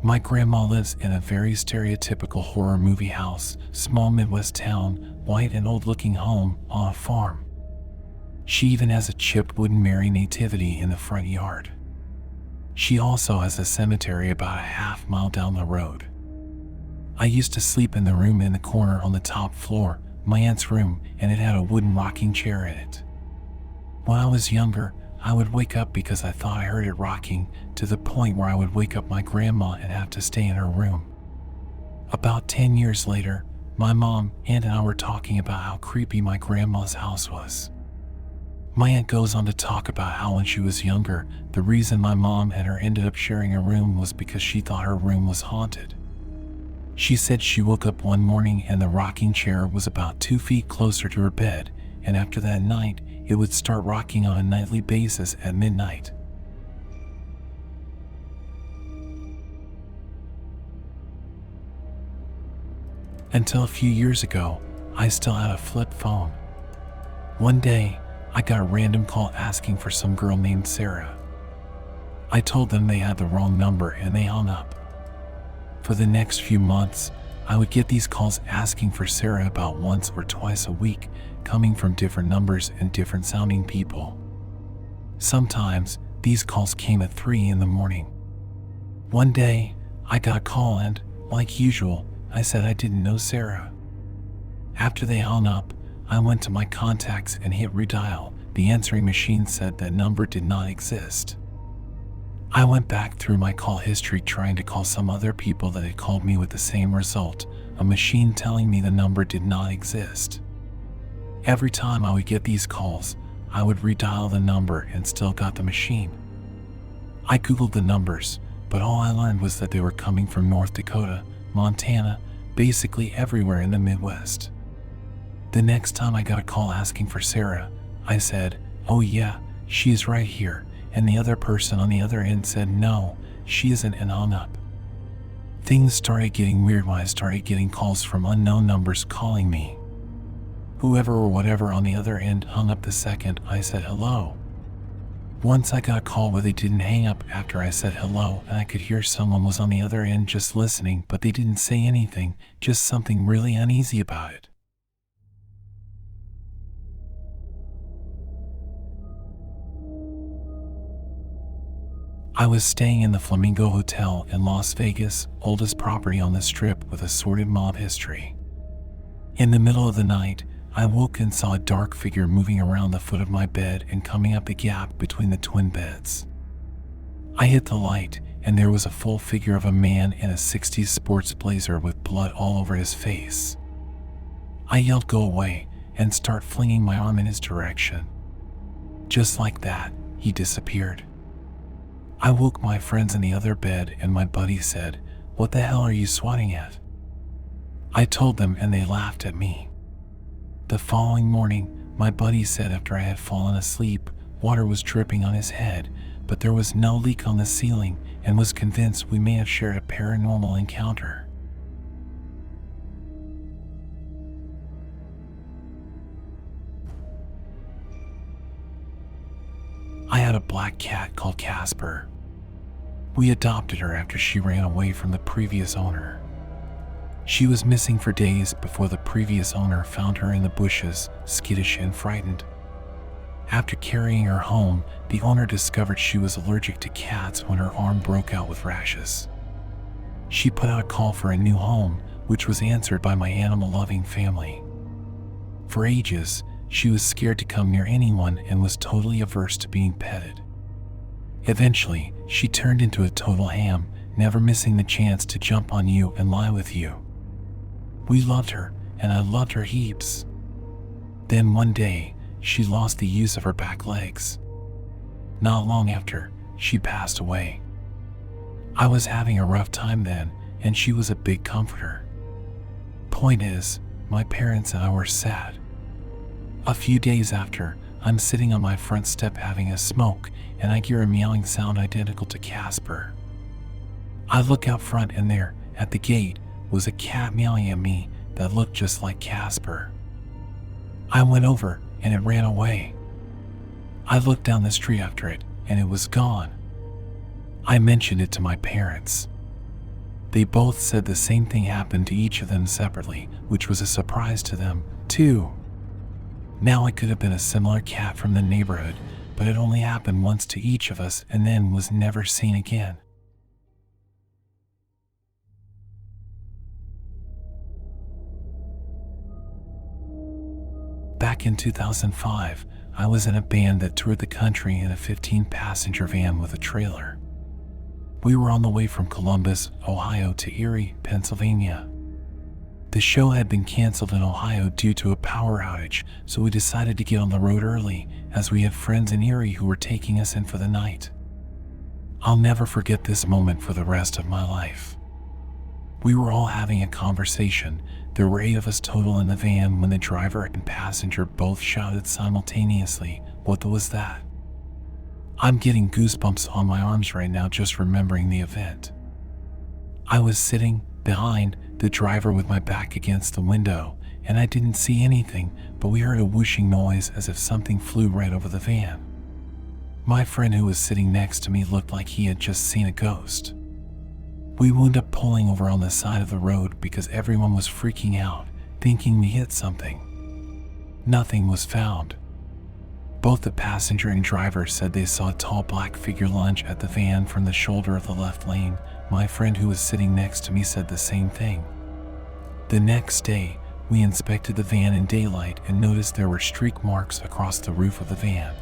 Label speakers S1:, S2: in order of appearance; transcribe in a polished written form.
S1: My grandma lives in a very stereotypical horror movie house, small Midwest town, white and old-looking home on a farm. She even has a chipped wooden Mary nativity in the front yard. She also has a cemetery about a half-mile down the road. I used to sleep in the room in the corner on the top floor, my aunt's room, and it had a wooden rocking chair in it. When I was younger, I would wake up because I thought I heard it rocking, to the point where I would wake up my grandma and have to stay in her room. About 10 years later, my mom, aunt, and I were talking about how creepy my grandma's house was. My aunt goes on to talk about how when she was younger, the reason my mom and her ended up sharing a room was because she thought her room was haunted. She said she woke up one morning and the rocking chair was about 2 feet closer to her bed, and after that night, it would start rocking on a nightly basis at midnight. Until a few years ago, I still had a flip phone. One day, I got a random call asking for some girl named Sarah. I told them they had the wrong number and they hung up. For the next few months, I would get these calls asking for Sarah about once or twice a week, coming from different numbers and different sounding people. Sometimes, these calls came at 3 in the morning. One day, I got a call and, like usual, I said I didn't know Sarah. After they hung up, I went to my contacts and hit redial. The answering machine said that number did not exist. I went back through my call history trying to call some other people that had called me with the same result, a machine telling me the number did not exist. Every time I would get these calls, I would redial the number and still got the machine. I googled the numbers, but all I learned was that they were coming from North Dakota, Montana, basically everywhere in the Midwest. The next time I got a call asking for Sarah, I said, "Oh yeah, she is right here," and the other person on the other end said, "No, she isn't," and hung up. Things started getting weird when I started getting calls from unknown numbers calling me. Whoever or whatever on the other end hung up the second I said hello. Once I got a call where they didn't hang up after I said hello, and I could hear someone was on the other end just listening, but they didn't say anything, just something really uneasy about it. I was staying in the Flamingo Hotel in Las Vegas, oldest property on the Strip with a sordid mob history. In the middle of the night, I woke and saw a dark figure moving around the foot of my bed and coming up the gap between the twin beds. I hit the light, and there was a full figure of a man in a 60s sports blazer with blood all over his face. I yelled, "Go away," and start flinging my arm in his direction. Just like that, he disappeared. I woke my friends in the other bed and my buddy said, "What the hell are you swatting at?" I told them and they laughed at me. The following morning, my buddy said after I had fallen asleep, water was dripping on his head, but there was no leak on the ceiling, and was convinced we may have shared a paranormal encounter. I had a black cat called Casper. We adopted her after she ran away from the previous owner. She was missing for days before the previous owner found her in the bushes, skittish and frightened. After carrying her home, the owner discovered she was allergic to cats when her arm broke out with rashes. She put out a call for a new home, which was answered by my animal-loving family. For ages, she was scared to come near anyone and was totally averse to being petted. Eventually, she turned into a total ham, never missing the chance to jump on you and lie with you. We loved her, and I loved her heaps. Then one day, she lost the use of her back legs. Not long after, she passed away. I was having a rough time then, and she was a big comforter. Point is, my parents and I were sad. A few days after, I'm sitting on my front step having a smoke, and I hear a meowing sound identical to Casper. I look out front and there, at the gate, was a cat meowing at me that looked just like Casper. I went over, and it ran away. I looked down the street after it, and it was gone. I mentioned it to my parents. They both said the same thing happened to each of them separately, which was a surprise to them, too. Now it could have been a similar cat from the neighborhood, but it only happened once to each of us and then was never seen again. Back in 2005, I was in a band that toured the country in a 15-passenger van with a trailer. We were on the way from Columbus, Ohio to Erie, Pennsylvania. The show had been canceled in Ohio due to a power outage, so we decided to get on the road early, as we had friends in Erie who were taking us in for the night. I'll never forget this moment for the rest of my life. We were all having a conversation. There were 8 of us total in the van when the driver and passenger both shouted simultaneously, "What was that?" I'm getting goosebumps on my arms right now just remembering the event. I was sitting behind the driver with my back against the window, and I didn't see anything, but we heard a whooshing noise as if something flew right over the van. My friend who was sitting next to me looked like he had just seen a ghost. We wound up pulling over on the side of the road because everyone was freaking out, thinking we hit something. Nothing was found. Both the passenger and driver said they saw a tall black figure lunge at the van from the shoulder of the left lane. My friend who was sitting next to me said the same thing. The next day, we inspected the van in daylight and noticed there were streak marks across the roof of the van.